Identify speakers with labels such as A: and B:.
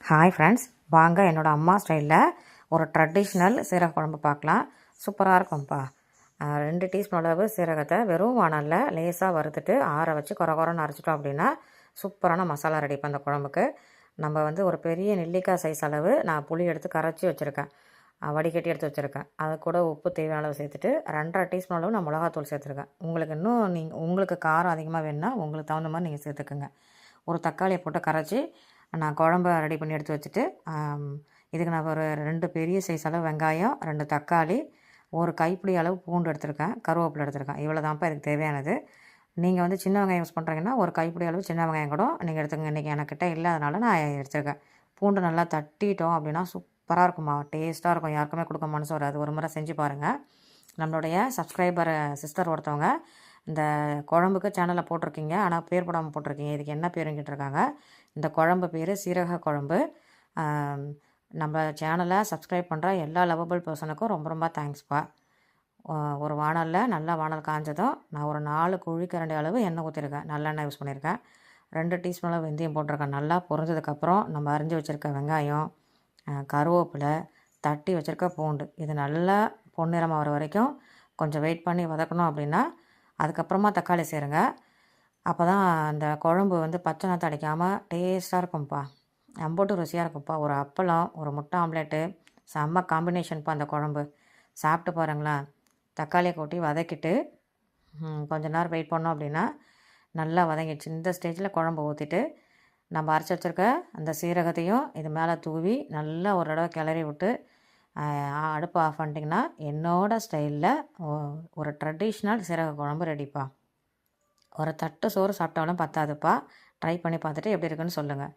A: Hi friends, வாங்க என்னோடய அம்மா ஸ்டைலில் ஒரு ட்ரெடிஷ்னல் சீரக குழம்பு பார்க்கலாம். சூப்பராக இருக்கும்ப்பா. 2 டீஸ்பூன் அளவு சீரகத்தை வெறும் வானலில் லேசாக வறுத்துட்டு ஆற வச்சு குறன்னு அரைச்சிட்டோம் அப்படின்னா சூப்பரான மசாலா ரெடி பண்ண குழம்புக்கு. நம்ம ஒரு பெரிய நெல்லிக்காய் சைஸ் அளவு நான் புளி எடுத்து கரைச்சி வச்சுருக்கேன், வடிகட்டி எடுத்து வச்சுருக்கேன். அது கூட உப்பு தேவையான அளவு சேர்த்துட்டு 2.5 டீஸ்பூன் அளவு நான் மிளகாத்தூள் சேர்த்துருக்கேன். உங்களுக்கு காரம் அதிகமாக வேணுன்னா உங்களுக்கு தகுந்த மாதிரி நீங்கள் சேர்த்துக்குங்க. ஒரு தக்காளியை போட்டு கரைச்சி நான் குழம்ப ரெடி பண்ணி எடுத்து வச்சுட்டு, இதுக்கு நான் ஒரு 2 பெரிய சைஸ் அளவு வெங்காயம், 2 தக்காளி, ஒரு கைப்பிடி அளவு பூண்டு எடுத்திருக்கேன், கருவேப்பிலை எடுத்திருக்கேன். இவ்வளோ தான்ப்பா இதுக்கு தேவையானது. நீங்கள் சின்ன வெங்காயம் யூஸ் பண்ணுறீங்கன்னா ஒரு கைப்பிடி அளவு சின்ன வெங்காயம் கூட நீங்கள் எடுத்துக்கங்க. இன்றைக்கி எனக்கிட்ட இல்லாதனால நான் எடுத்துருக்கேன். பூண்டு நல்லா தட்டிட்டோம் அப்படின்னா சூப்பராக இருக்குமா, டேஸ்ட்டாக இருக்கும். யாருக்குமே கொடுக்க மனசு வராது. ஒரு முறை செஞ்சு பாருங்கள். நம்மளுடைய சப்ஸ்கிரைபர் சிஸ்டர் ஒருத்தவங்க இந்த குழம்புக்கு சேனலில் போட்டிருக்கீங்க, ஆனால் பேர் போடாமல் போட்டிருக்கீங்க. இதுக்கு என்ன பேருன்னு கேட்டிருக்காங்க. இந்த குழம்பு பேர் சீரக குழம்பு. நம்ம சேனலை சப்ஸ்கிரைப் பண்ணுற எல்லா லவபிள் பர்சனுக்கும் ரொம்ப ரொம்ப தேங்க்ஸ்ப்பா. ஒரு வானலில் நல்லா வானல் காஞ்சதும் நான் ஒரு 4 குழிக்கரண்டி அளவு எண்ணெய் ஊற்றிருக்கேன். நல்லெண்ணெய் யூஸ் பண்ணியிருக்கேன். 2 டீஸ்பூன் அளவு வெந்தயம் போட்டிருக்கேன். நல்லா பொரிஞ்சதுக்கப்புறம் நம்ம அரிஞ்சு வச்சுருக்க வெங்காயம், கருவேப்பிலை, தட்டி வச்சுருக்க பூண்டு, இது நல்லா பொன்னிறமாக வர வரைக்கும் கொஞ்சம் வெயிட் பண்ணி வதக்கணும். அப்படின்னா அதுக்கப்புறமா தக்காளி சேருங்க. அப்போ தான் அந்த குழம்பு பச்சை நாற்று அடிக்காமல் டேஸ்ட்டாக இருக்கும்ப்பா. அம்போட்டு ருசியாக இருக்கும்ப்பா. ஒரு அப்பளம், ஒரு முட்டை ஆம்லேட்டு, செம்ம காம்பினேஷன்ப்பா அந்த குழம்பு. சாப்பிட்டு பாருங்களேன். தக்காளியை கொட்டி வதக்கிட்டு கொஞ்ச நேரம் வெயிட் பண்ணோம் அப்படின்னா நல்லா வதங்கிடுச்சு. இந்த ஸ்டேஜில் குழம்பு ஊற்றிட்டு நம்ம அரைச்சி வச்சுருக்க அந்த சீரகத்தையும் இது மேலே தூவி நல்லா ஒரு தடவை கிளறி விட்டு அடுப்பு ஆஃப் பண்ணிட்டிங்கன்னா என்னோடய ஸ்டைலில் ஒரு ட்ரெடிஷ்னல் சீரக குழம்பு ரெடிப்பா. ஒரு தட்டு சோறு சாப்பிட்டாலும் பத்தாதுப்பா. ட்ரை பண்ணி பார்த்துட்டு எப்படி இருக்குன்னு சொல்லுங்கள்.